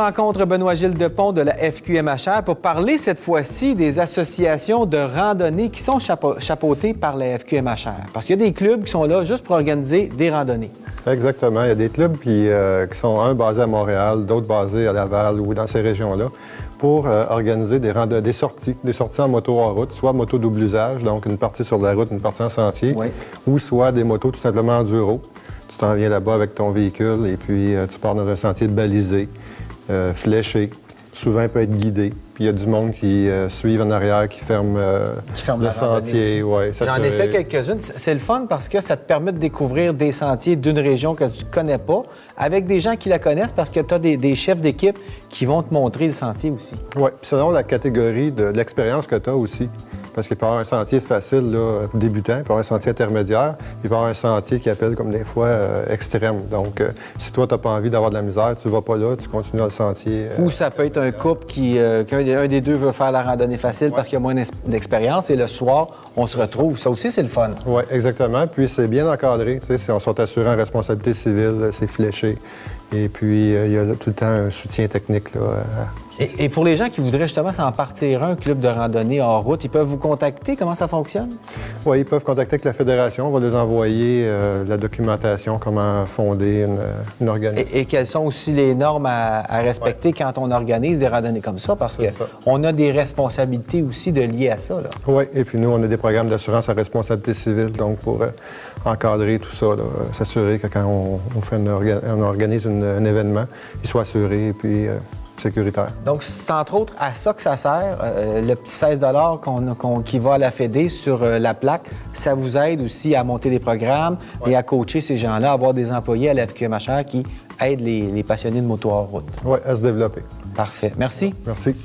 rencontre Benoît-Gilles Depont de la FQMHR pour parler cette fois-ci des associations de randonnée qui sont chapeautées par la FQMHR. Parce qu'il y a des clubs qui sont là juste pour organiser des randonnées. Exactement. Il y a des clubs qui sont, un, basés à Montréal, d'autres basés à Laval ou dans ces régions-là, pour organiser des sorties en moto en route, soit moto double usage, donc une partie sur la route, une partie en sentier, Oui. ou soit des motos tout simplement enduro. Tu t'en viens là-bas avec ton véhicule et puis tu pars dans un sentier balisé, fléché, souvent peut être guidé. Puis il y a du monde qui suit en arrière, qui ferme le sentier. Ouais, J'en ai fait quelques-unes. C'est le fun parce que ça te permet de découvrir des sentiers d'une région que tu ne connais pas, avec des gens qui la connaissent parce que tu as des chefs d'équipe qui vont te montrer le sentier aussi. Oui, puis selon la catégorie de l'expérience que tu as aussi. Parce qu'il peut y avoir un sentier facile, là, débutant, il peut y avoir un sentier intermédiaire, il peut y avoir un sentier qui appelle comme des fois extrême. Donc, si toi, tu n'as pas envie d'avoir de la misère, tu ne vas pas là, tu continues dans le sentier. Ou ça peut être un couple qu'un des deux veut faire la randonnée facile parce qu'il y a moins d'expérience et le soir, on se retrouve. Ça aussi, c'est le fun. Oui, exactement. Puis c'est bien encadré. On sont assurés en responsabilité civile, c'est fléché. Et puis, il y a tout le temps un soutien technique. Là, et pour les gens qui voudraient justement s'en partir un club de randonnée hors route, ils peuvent vous contacter? Comment ça fonctionne? Oui, ils peuvent contacter avec la Fédération. On va les envoyer la documentation, comment fonder une organisation. Et quelles sont aussi les normes à respecter quand on organise des randonnées comme ça? Parce qu'on a des responsabilités aussi de liées à ça. Là. Oui, et puis nous, on a des programmes d'assurance à responsabilité civile, donc pour encadrer tout ça, s'assurer que quand on organise un événement, il soit assuré et puis sécuritaire. Donc, c'est entre autres à ça que ça sert. Le petit 16 qui va à la Fédé sur la plaque, ça vous aide aussi à monter des programmes et à coacher ces gens-là, à avoir des employés à la FQMHR qui aident les passionnés de moto hors route. Oui, à se développer. Parfait. Merci. Merci.